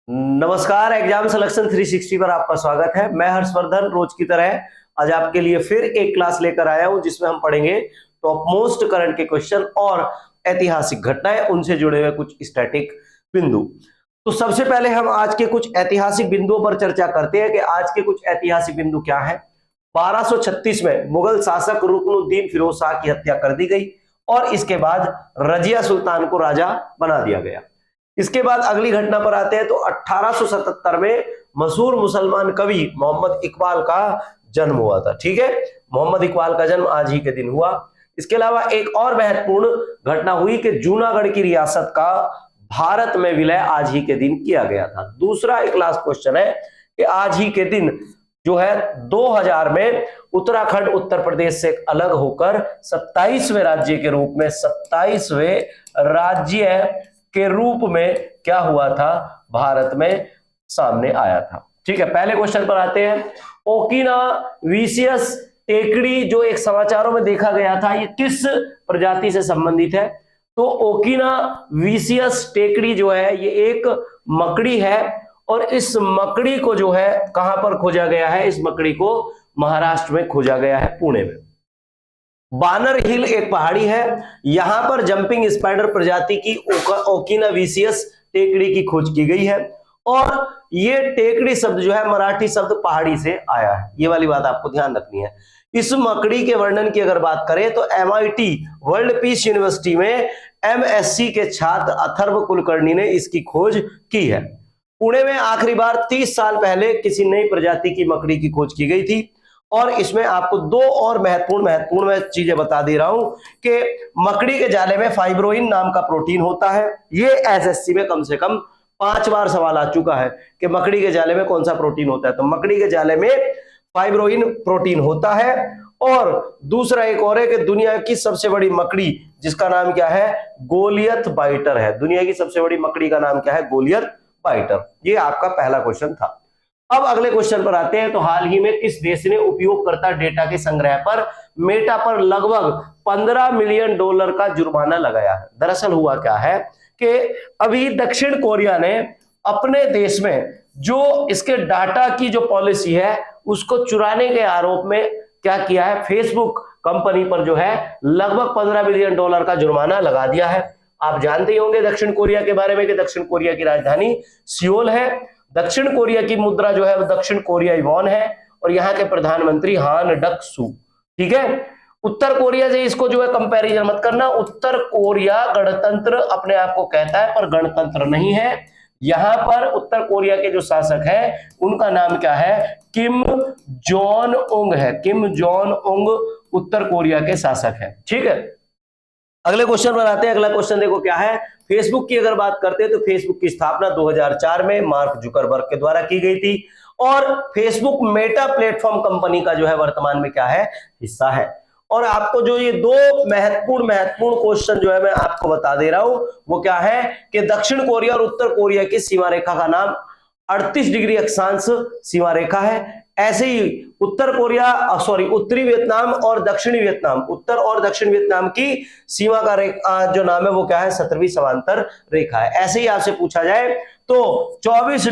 नमस्कार, exam selection 360 पर आपका स्वागत है। मैं हर्षवर्धन रोज की तरह आज आपके लिए फिर एक क्लास लेकर आया हूं जिसमें हम पढ़ेंगे टॉप मोस्ट करंट के क्वेश्चन और ऐतिहासिक घटनाएं, उनसे जुड़े हुए कुछ स्टैटिक बिंदु। तो सबसे पहले हम आज के कुछ ऐतिहासिक बिंदुओं पर चर्चा करते हैं कि आज के कुछ ऐतिहासिक बिंदु क्या है। 1236 में मुगल शासक रुकनुद्दीन फिरोज शाह की हत्या कर दी गई और इसके बाद रजिया सुल्तान को राजा बना दिया गया। इसके बाद अगली घटना पर आते हैं तो 1877 में मशहूर मुसलमान कवि मोहम्मद इकबाल का जन्म हुआ था। ठीक है, मोहम्मद इकबाल का जन्म आज ही के दिन हुआ। इसके अलावा एक और महत्वपूर्ण घटना हुई कि जूनागढ़ की रियासत का भारत में विलय आज ही के दिन किया गया था। दूसरा एक लास्ट क्वेश्चन है कि आज ही के दिन जो है 2000 में उत्तराखंड उत्तर प्रदेश से अलग होकर 27वें राज्य के रूप में 27वें राज्य के रूप में क्या हुआ था, भारत में सामने आया था। ठीक है, पहले क्वेश्चन पर आते हैं। ओकिनाविशियस टेकड़ी जो एक समाचारों में देखा गया था, ये किस प्रजाति से संबंधित है? तो ओकिनाविशियस टेकड़ी जो है ये एक मकड़ी है और इस मकड़ी को जो है कहां पर खोजा गया है? इस मकड़ी को महाराष्ट्र में खोजा गया है, पुणे में। बानर हिल एक पहाड़ी है, यहां पर जंपिंग स्पाइडर प्रजाति की ओकिनाविशियस टेकड़ी की खोज की गई है और ये टेकड़ी शब्द जो है मराठी शब्द पहाड़ी से आया है। ये वाली बात आपको ध्यान रखनी है। इस मकड़ी के वर्णन की अगर बात करें तो MIT वर्ल्ड पीस यूनिवर्सिटी में MSc के छात्र अथर्व कुलकर्णी ने इसकी खोज की है। पुणे में आखिरी बार 30 साल पहले किसी नई प्रजाति की मकड़ी की खोज की गई थी और इसमें आपको दो और महत्वपूर्ण मैं चीजें बता दे रहा हूं कि मकड़ी के जाले में फाइब्रोइन नाम का प्रोटीन होता है। ये SSC में कम से कम 5 बार सवाल आ चुका है कि मकड़ी के जाले में कौन सा प्रोटीन होता है। तो मकड़ी के जाले में फाइब्रोइन प्रोटीन होता है। और दूसरा एक और है कि दुनिया की सबसे बड़ी मकड़ी जिसका नाम क्या है? गोलियत बाइटर है। दुनिया की सबसे बड़ी मकड़ी का नाम क्या है? गोलियत बाइटर। ये आपका पहला क्वेश्चन था। अब अगले क्वेश्चन पर आते हैं। तो हाल ही में किस देश ने उपयोगकर्ता डेटा के संग्रह पर मेटा पर लगभग $15 मिलियन का जुर्माना लगाया है? दरअसल हुआ क्या है कि अभी दक्षिण कोरिया ने अपने देश में जो इसके डाटा की जो पॉलिसी है उसको चुराने के आरोप में क्या किया है? फेसबुक कंपनी पर जो है लगभग $15 मिलियन का जुर्माना लगा दिया है। आप जानते ही होंगे दक्षिण कोरिया के बारे में कि दक्षिण कोरिया की राजधानी सियोल है। दक्षिण कोरिया की मुद्रा जो है वो दक्षिण कोरियाई वॉन है और यहाँ के प्रधानमंत्री हान डक सू। ठीक है, उत्तर कोरिया से इसको जो है कंपैरिजन मत करना। उत्तर कोरिया गणतंत्र अपने आप को कहता है पर गणतंत्र नहीं है। यहां पर उत्तर कोरिया के जो शासक है उनका नाम क्या है? किम जोंग उंग है। किम जोंग उंग उत्तर कोरिया के शासक है। ठीक है, अगले क्वेश्चन पर आते हैं। अगला क्वेश्चन देखो क्या है। फेसबुक की अगर बात करते हैं तो फेसबुक की स्थापना 2004 में मार्क जुकरबर्ग के द्वारा की गई थी और फेसबुक मेटा प्लेटफॉर्म कंपनी का जो है वर्तमान में क्या है? हिस्सा है। और आपको जो ये दो महत्वपूर्ण क्वेश्चन जो है मैं आपको बता दे रहा हूं वो क्या है कि दक्षिण कोरिया और उत्तर कोरिया की सीमा रेखा का नाम 38 डिग्री अक्षांश सीमा रेखा है। ऐसे ही उत्तरी वियतनाम और दक्षिणी वियतनाम, उत्तर और दक्षिण वियतनाम की सीमा का रेखा जो नाम है वो क्या है? 17वीं समांतर रेखा है। ऐसे ही आपसे पूछा जाए तो 24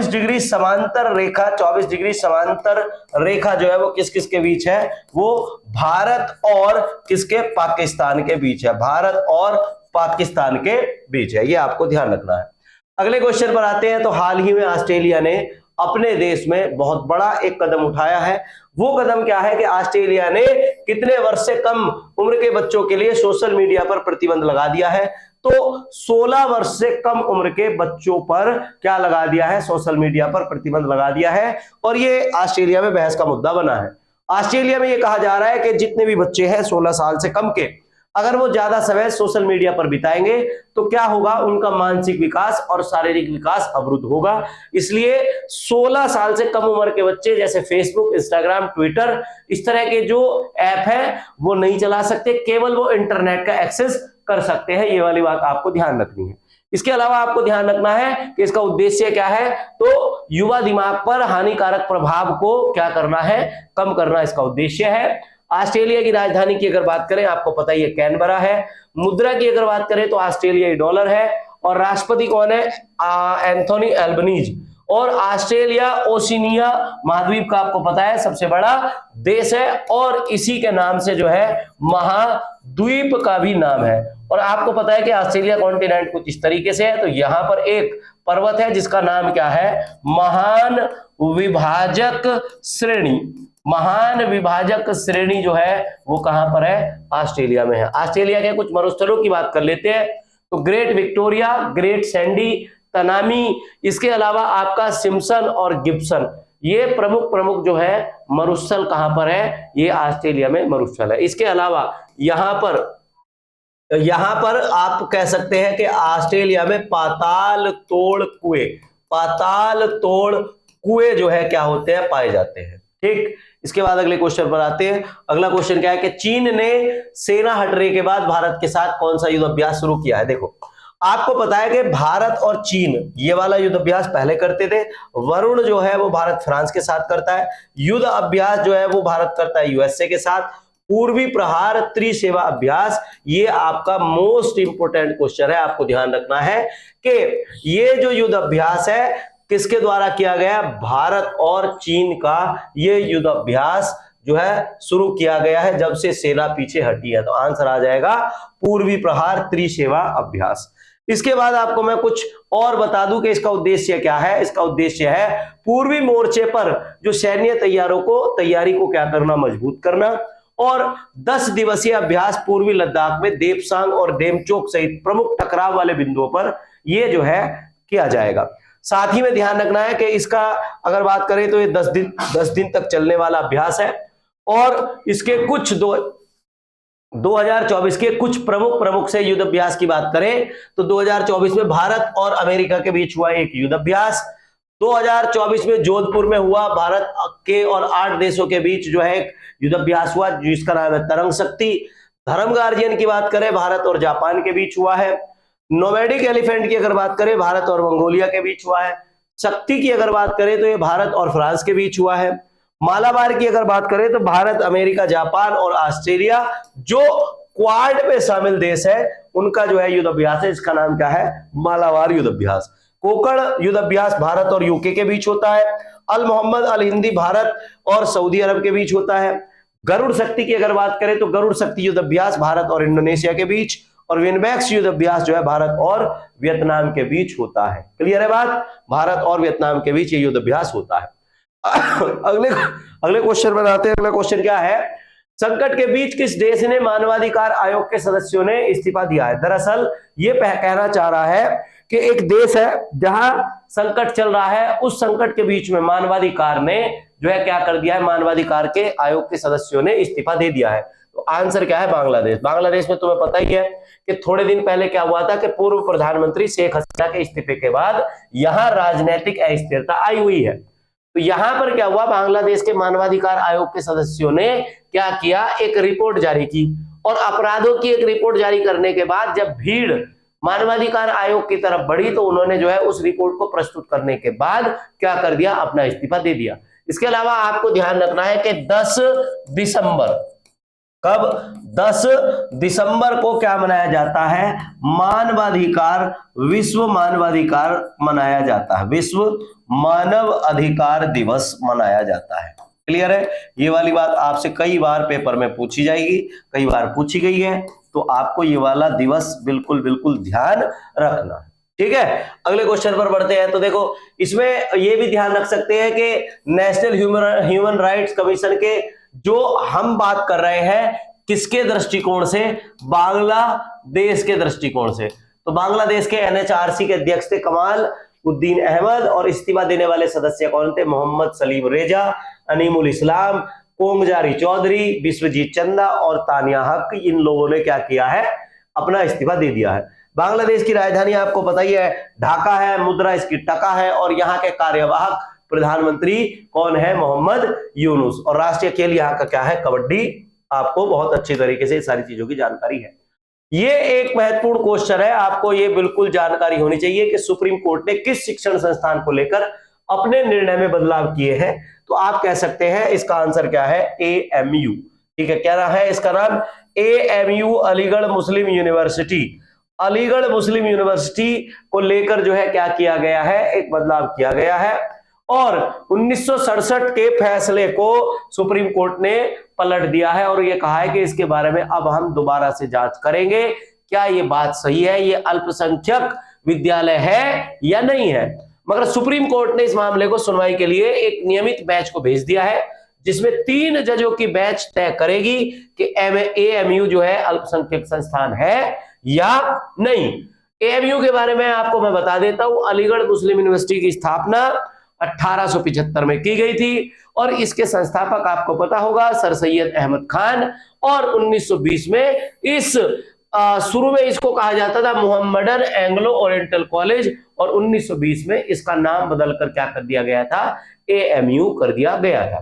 डिग्री समांतर रेखा, 24 डिग्री समांतर रेखा जो है वो किस किस के बीच है? वो भारत और किसके? पाकिस्तान के बीच है। भारत और पाकिस्तान के बीच है, ये आपको ध्यान रखना है। अगले क्वेश्चन पर आते हैं। तो हाल ही में ऑस्ट्रेलिया ने अपने देश में बहुत बड़ा एक कदम उठाया है। वो कदम क्या है कि ऑस्ट्रेलिया ने कितने वर्ष से कम उम्र के बच्चों के लिए सोशल मीडिया पर प्रतिबंध लगा दिया है? तो 16 वर्ष से कम उम्र के बच्चों पर क्या लगा दिया है? सोशल मीडिया पर प्रतिबंध लगा दिया है और ये ऑस्ट्रेलिया में बहस का मुद्दा बना है। ऑस्ट्रेलिया में ये कहा जा रहा है कि जितने भी बच्चे हैं 16 साल से कम के, अगर वो ज्यादा समय सोशल मीडिया पर बिताएंगे तो क्या होगा? उनका मानसिक विकास और शारीरिक विकास अवरुद्ध होगा। इसलिए 16 साल से कम उम्र के बच्चे जैसे फेसबुक, इंस्टाग्राम, ट्विटर, इस तरह के जो ऐप है वो नहीं चला सकते, केवल वो इंटरनेट का एक्सेस कर सकते हैं। ये वाली बात आपको ध्यान रखनी है। इसके अलावा आपको ध्यान रखना है कि इसका उद्देश्य क्या है? तो युवा दिमाग पर हानिकारक प्रभाव को क्या करना है? कम करना इसका उद्देश्य है। ऑस्ट्रेलिया की राजधानी की अगर बात करें, आपको पता ही है कैनबरा है। मुद्रा की अगर बात करें तो ऑस्ट्रेलियाई डॉलर है और राष्ट्रपति कौन है? Anthony Albanese. और ऑस्ट्रेलिया ओशिनिया महाद्वीप का आपको पता है सबसे बड़ा देश है, और इसी के नाम से जो है महाद्वीप का भी नाम है। और आपको पता है कि ऑस्ट्रेलिया कॉन्टिनेंट कुछ इस तरीके से है। तो यहां पर एक पर्वत है जिसका नाम क्या है? महान विभाजक श्रेणी। महान विभाजक श्रेणी जो है वो कहां पर है? ऑस्ट्रेलिया में है। ऑस्ट्रेलिया के कुछ मरुस्थलों की बात कर लेते हैं। तो great Victoria, great Sandy, Tanami, इसके अलावा आपका सिम्पसन और गिब्सन, ये प्रमुख जो है मरुस्थल कहां पर है? ये ऑस्ट्रेलिया में मरुस्थल है। इसके अलावा यहां पर आप कह सकते हैं कि ऑस्ट्रेलिया में पाताल तोड़ कुएं जो है क्या होते हैं? पाए जाते हैं। ठीक, इसके बाद अगले क्वेश्चन पर आते हैं। अगला क्वेश्चन क्या है कि चीन ने सेना हटने के बाद भारत के साथ कौन सा युद्ध अभ्यास शुरू किया है? देखो, आपको पता है कि भारत और चीन ये वाला युद्ध अभ्यास पहले करते थे। वरुण जो है वो भारत फ्रांस के साथ करता है। युद्ध अभ्यास जो है वो भारत करता है यूएसए के साथ। पूर्वी प्रहार त्रिसेवा अभ्यास, ये आपका मोस्ट इंपोर्टेंट क्वेश्चन है, आपको ध्यान रखना है कि ये जो युद्ध अभ्यास है किसके द्वारा किया गया? भारत और चीन का ये युद्ध अभ्यास जो है शुरू किया गया है जब से सेना पीछे हटी है। तो आंसर आ जाएगा पूर्वी प्रहार त्रिसेवा अभ्यास। इसके बाद आपको मैं कुछ और बता दूं कि इसका उद्देश्य क्या है। इसका उद्देश्य है पूर्वी मोर्चे पर जो सैन्य तैयारी को क्या करना? मजबूत करना। और 10 दिवसीय अभ्यास पूर्वी लद्दाख में देपसांग और डेमचोक सहित प्रमुख टकराव वाले बिंदुओं पर यह जो है किया जाएगा। साथ ही में ध्यान रखना है कि इसका अगर बात करें तो ये 10 दिन तक चलने वाला अभ्यास है। और इसके कुछ 2024 के कुछ प्रमुख से युद्ध अभ्यास की बात करें तो 2024 में भारत और अमेरिका के बीच हुआ एक युद्ध अभ्यास। 2024 में जोधपुर में हुआ भारत के और 8 देशों के बीच जो है एक युद्ध अभ्यास हुआ जिसका नाम है तरंग शक्ति। धर्म गार्जियन की बात करें भारत और जापान के बीच हुआ है। नोमैडिक एलिफेंट की अगर बात करें भारत और मंगोलिया के बीच हुआ है। शक्ति की अगर बात करें तो ये भारत और फ्रांस के बीच हुआ है। मालाबार की अगर बात करें तो भारत, अमेरिका, जापान और ऑस्ट्रेलिया जो क्वाड में शामिल देश है उनका जो है युद्ध अभ्यास है, इसका नाम क्या है? मालाबार युद्ध अभ्यास। कोकण युद्ध अभ्यास भारत और यूके के बीच होता है। अल मोहम्मद अल हिंदी भारत और सऊदी अरब के बीच होता है। गरुड़ शक्ति की अगर बात करें तो गरुड़ शक्ति युद्ध अभ्यास भारत और इंडोनेशिया के बीच। और विनबैक्स युद्ध अभ्यास जो है भारत और वियतनाम के बीच होता है। क्लियर है बात? भारत और वियतनाम के बीच ये युद्ध अभ्यास होता है। अगले क्वेश्चन पर आते हैं। अगला क्वेश्चन क्या है? संकट के बीच किस देश ने मानवाधिकार आयोग के सदस्यों ने इस्तीफा दिया है? दरअसल ये कहना चाह रहा है कि एक देश है जहां संकट चल रहा है, उस संकट के बीच में मानवाधिकार ने जो है क्या कर दिया है? मानवाधिकार के आयोग के सदस्यों ने इस्तीफा दे दिया है। तो आंसर क्या है? बांग्लादेश। बांग्लादेश में तुम्हें पता ही है कि थोड़े दिन पहले क्या हुआ था कि पूर्व प्रधानमंत्री शेख हसीना के इस्तीफे के बाद यहां राजनीतिक अस्थिरता आई हुई है। तो यहां पर क्या हुआ? बांग्लादेश के मानवाधिकार आयोग के सदस्यों ने क्या किया? एक रिपोर्ट जारी की। और अपराधों की एक रिपोर्ट जारी करने के बाद जब भीड़ मानवाधिकार आयोग की तरफ बढ़ी तो उन्होंने जो है उस रिपोर्ट को प्रस्तुत करने के बाद क्या कर दिया? अपना इस्तीफा दे दिया। इसके अलावा आपको ध्यान रखना है कि 10 दिसंबर, कब? 10 दिसंबर को क्या मनाया जाता है? विश्व मानवाधिकार मनाया जाता है। विश्व मानव अधिकार दिवस मनाया जाता है। क्लियर है? ये वाली बात आपसे कई बार पेपर में पूछी जाएगी, कई बार पूछी गई है, तो आपको ये वाला दिवस बिल्कुल ध्यान रखना है। ठीक है, अगले क्वेश्चन पर बढ़ते हैं। तो देखो, इसमें ये भी ध्यान रख सकते हैं कि नेशनल ह्यूमन राइट्स कमीशन के जो हम बात कर रहे हैं किसके दृष्टिकोण से? बांग्लादेश के दृष्टिकोण से। तो बांग्लादेश के एनएचआरसी के अध्यक्ष थे कमाल उद्दीन अहमद और इस्तीफा देने वाले सदस्य कौन थे? मोहम्मद सलीम रेजा, अनीमुल इस्लाम, कोंगजारी चौधरी, विश्वजीत चंदा और तानिया हक। इन लोगों ने क्या किया है? अपना इस्तीफा दे दिया है। बांग्लादेश की राजधानी आपको पता ही है ढाका है, मुद्रा इसकी टका है और यहाँ के कार्यवाहक प्रधानमंत्री कौन है? मोहम्मद यूनुस। और राष्ट्रीय खेल यहाँ का क्या है? कबड्डी। आपको बहुत अच्छी तरीके से सारी चीजों की जानकारी है। ये एक महत्वपूर्ण क्वेश्चन है, आपको ये बिल्कुल जानकारी होनी चाहिए कि सुप्रीम कोर्ट ने किस शिक्षण संस्थान को लेकर अपने निर्णय में बदलाव किए हैं। तो आप कह सकते हैं इसका आंसर क्या है? एएमयू। ठीक है, क्या है इसका नाम? एएमयू, अलीगढ़ मुस्लिम यूनिवर्सिटी। अलीगढ़ मुस्लिम यूनिवर्सिटी को लेकर जो है क्या किया गया है, एक बदलाव किया गया है। और 1967 के फैसले को सुप्रीम कोर्ट ने पलट दिया है और यह कहा है कि इसके बारे में अब हम दोबारा से जांच करेंगे, क्या ये बात सही है, ये अल्पसंख्यक विद्यालय है या नहीं है। मगर सुप्रीम कोर्ट ने इस मामले को सुनवाई के लिए एक नियमित बेंच को भेज दिया है, जिसमें 3 जजों की बेंच तय करेगी कि एएमयू जो है अल्पसंख्यक संस्थान है या नहीं। एएमयू के बारे में आपको मैं बता देता हूं, अलीगढ़ मुस्लिम यूनिवर्सिटी की स्थापना 1875 में की गई थी और इसके संस्थापक आपको पता होगा सर सैयद अहमद खान। और 1920 में इस शुरू में इसको कहा जाता था मोहम्मडन एंग्लो ओरिएंटल कॉलेज और 1920 में इसका नाम बदलकर क्या कर दिया गया था, एएमयू कर दिया गया था।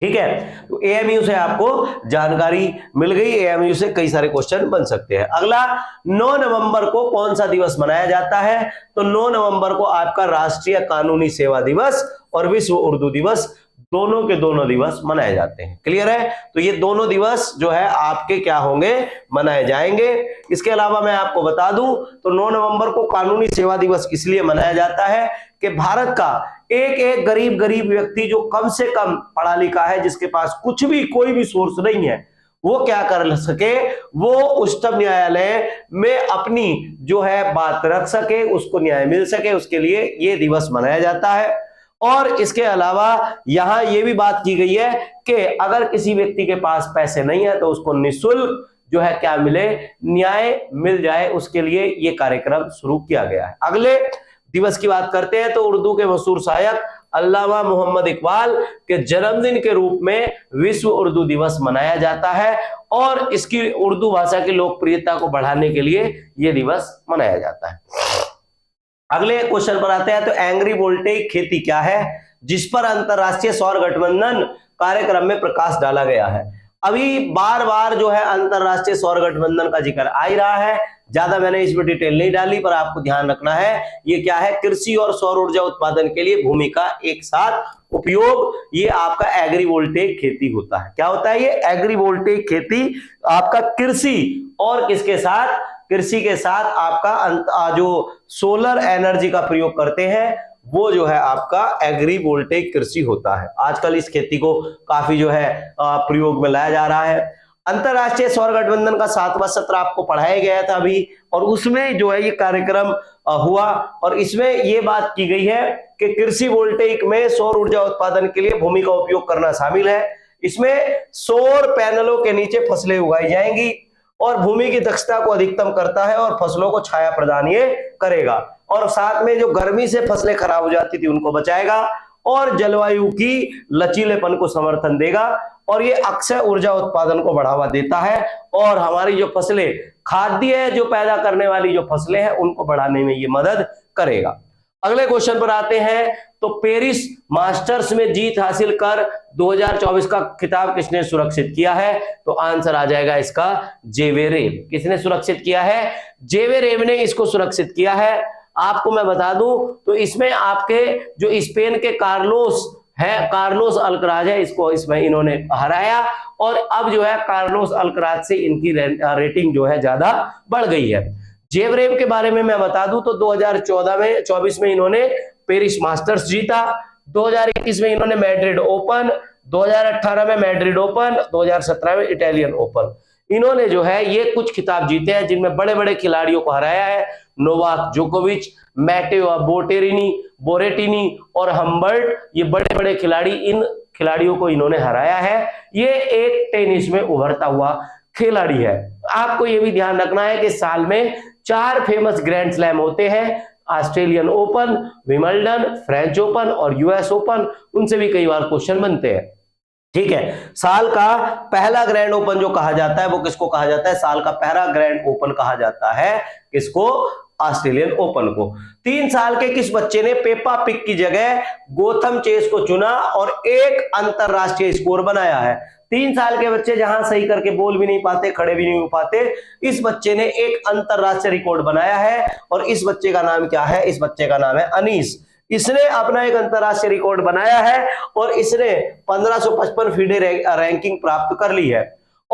ठीक है, तो एएमयू से आपको जानकारी मिल गई, एएमयू से कई सारे क्वेश्चन बन सकते हैं। अगला, 9 नवंबर को कौन सा दिवस मनाया जाता है, तो 9 नवंबर को आपका राष्ट्रीय कानूनी सेवा दिवस और विश्व उर्दू दिवस दोनों के दोनों दिवस मनाए जाते हैं। क्लियर है, तो ये दोनों दिवस जो है आपके क्या होंगे, मनाए जाएंगे। इसके अलावा मैं आपको बता दूं तो 9 नवंबर को कानूनी सेवा दिवस इसलिए मनाया जाता है कि भारत का एक गरीब व्यक्ति जो कम से कम पढ़ा लिखा है, जिसके पास कुछ भी कोई भी सोर्स नहीं है, वो क्या कर सके, वो उच्चतम न्यायालय में अपनी जो है बात रख सके, उसको न्याय मिल सके, उसके लिए ये दिवस मनाया जाता है। और इसके अलावा यहां यह भी बात की गई है कि अगर किसी व्यक्ति के पास पैसे नहीं है तो उसको निःशुल्क जो है क्या मिले, न्याय मिल जाए, उसके लिए यह कार्यक्रम शुरू किया गया है। अगले दिवस की बात करते हैं तो उर्दू के मशहूर शायर अल्लामा मोहम्मद इकबाल के जन्मदिन के रूप में विश्व उर्दू दिवस मनाया जाता है और इसकी उर्दू भाषा की लोकप्रियता को बढ़ाने के लिए यह दिवस मनाया जाता है। अगले क्वेश्चन पर आते हैं तो एग्री वोल्टेइक खेती क्या है, जिस पर अंतरराष्ट्रीय सौर गठबंधन कार्यक्रम में प्रकाश डाला गया है। अभी बार बार जो है अंतरराष्ट्रीय सौर गठबंधन का जिक्र आ ही रहा है, ज्यादा मैंने इसमें डिटेल नहीं डाली, पर आपको ध्यान रखना है ये क्या है, कृषि और सौर ऊर्जा उत्पादन के लिए भूमि का एक साथ उपयोग, ये आपका एग्रीवोल्टेइक खेती होता है। क्या होता है ये एग्रीवोल्टेइक खेती, आपका कृषि और किसके साथ, कृषि के साथ आपका जो सोलर एनर्जी का प्रयोग करते हैं वो जो है आपका एग्रीवोल्टेइक कृषि होता है। आजकल इस खेती को काफी जो है प्रयोग में लाया जा रहा है। अंतरराष्ट्रीय सौर गठबंधन का 7वां सत्र आपको पढ़ाया गया था अभी, और उसमें जो है ये कार्यक्रम हुआ और इसमें ये बात की गई है कि कृषि वोल्टेइक में सौर ऊर्जा उत्पादन के लिए भूमि का उपयोग करना शामिल है। इसमें सौर पैनलों के नीचे फसलें उगाई जाएंगी और भूमि की दक्षता को अधिकतम करता है और फसलों को छाया प्रदान ये करेगा, और साथ में जो गर्मी से फसलें खराब हो जाती थी उनको बचाएगा और जलवायु की लचीलेपन को समर्थन देगा, और ये अक्षय ऊर्जा उत्पादन को बढ़ावा देता है और हमारी जो फसलें खाद्य जो पैदा करने वाली जो फसलें हैं उनको बढ़ाने में ये मदद करेगा। अगले क्वेश्चन पर आते हैं तो पेरिस मास्टर्स में जीत हासिल कर 2024 का खिताब किसने सुरक्षित किया है, तो आंसर आ जाएगा इसका जेवेरेव। किसने सुरक्षित किया है, जेवेरेव ने इसको सुरक्षित किया है। आपको मैं बता दूं तो इसमें आपके जो स्पेन के कार्लोस अल्कराज है, इसको इसमें इन्होंने हराया और अब जो है कार्लोस अल्कराज से इनकी रेटिंग जो है ज्यादा बढ़ गई है। जेवरेव के बारे में मैं बता दूं तो 2024 में इन्होंने पेरिस मास्टर्स जीता, 2021 में इन्होंने मैड्रिड ओपन, 2018 में मैड्रिड ओपन, 2017 में इटालियन ओपन, इन्होंने जो है ये कुछ खिताब जीते हैं जिनमें बड़े बड़े खिलाड़ियों को हराया है। नोवाक जोकोविच, मैटेओ बोरेटिनी और हम्बर्ट, ये बड़े बड़े खिलाड़ी, इन खिलाड़ियों को इन्होंने हराया है। ये एक टेनिस में उभरता हुआ खिलाड़ी है। आपको ये भी ध्यान रखना है कि साल में 4 फेमस ग्रैंड स्लैम होते हैं, Australian open, Wimbledon, French open और यूएस ओपन, उनसे भी कई बार क्वेश्चन बनते हैं। ठीक है, साल का पहला ग्रैंड ओपन जो कहा जाता है वो किसको कहा जाता है, साल का पहला ग्रैंड ओपन कहा जाता है किसको, ऑस्ट्रेलियन ओपन को। 3 साल के किस बच्चे ने पेपा पिग की जगह गोथम चेस को चुना और एक अंतरराष्ट्रीय स्कोर बनाया है। 3 साल के बच्चे जहां सही करके बोल भी नहीं पाते, खड़े भी नहीं हो पाते, इस बच्चे ने एक अंतरराष्ट्रीय रिकॉर्ड बनाया है और इस बच्चे का नाम क्या है, इस बच्चे का नाम है अनीस। इसने अपना एक अंतरराष्ट्रीय रिकॉर्ड बनाया है और इसने 1555 फीडे रैंकिंग प्राप्त कर ली है।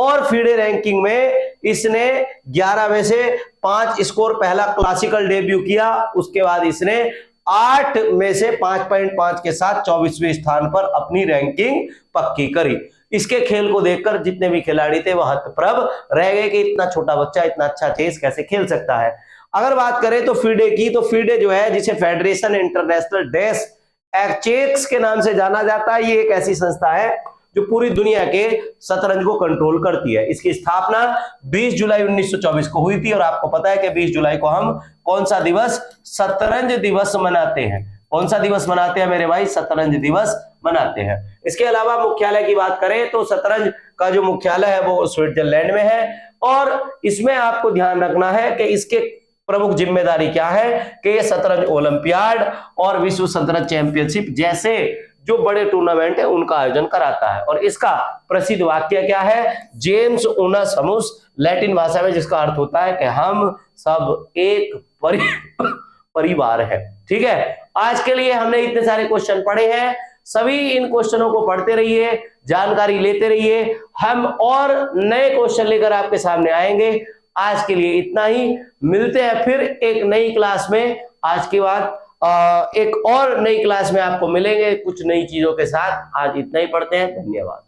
और फीडे रैंकिंग में इसने 11 में से 5 स्कोर, पहला क्लासिकल डेब्यू किया, उसके बाद इसने 8 में से 5.5 के साथ 24वें स्थान पर अपनी रैंकिंग पक्की करी। इसके खेल को देखकर जितने भी खिलाड़ी थे वह हतप्रभ रह गए कि इतना छोटा बच्चा इतना अच्छा चेस कैसे खेल सकता है। अगर बात करें तो फीडे की, तो फीडे जो है जिसे फेडरेशन इंटरनेशनल डेस चेस के नाम से जाना जाता है, ये एक ऐसी संस्था है जो पूरी दुनिया के शतरंज को कंट्रोल करती है। इसकी स्थापना 20 जुलाई 1924 को हुई थी और आपको पता है कि 20 जुलाई को हम कौन सा दिवस, शतरंज दिवस मनाते हैं। कौन सा दिवस मनाते हैं मेरे भाई, शतरंज दिवस मनाते हैं। इसके अलावा मुख्यालय की बात करें तो शतरंज का जो मुख्यालय है वो स्विट्जरलैंड में है और इसमें आपको ध्यान रखना है कि इसके प्रमुख जिम्मेदारी क्या है कि ये शतरंज ओलंपियाड और विश्व शतरंज चैंपियनशिप जैसे जो बड़े टूर्नामेंट है उनका आयोजन कराता है। और इसका प्रसिद्ध वाक्य क्या है, जेम्स उनस हमुस, लैटिन भाषा में जिसका अर्थ होता है कि हम सब एक परिवार है। ठीक है, आज के लिए हमने इतने सारे क्वेश्चन पढ़े हैं, सभी इन क्वेश्चनों को पढ़ते रहिए, जानकारी लेते रहिए, हम और नए क्वेश्चन लेकर आपके सामने आएंगे। आज के लिए इतना ही, मिलते हैं फिर एक नई क्लास में। आज के बाद एक और नई क्लास में आपको मिलेंगे कुछ नई चीजों के साथ। आज इतना ही, पढ़ते हैं, धन्यवाद।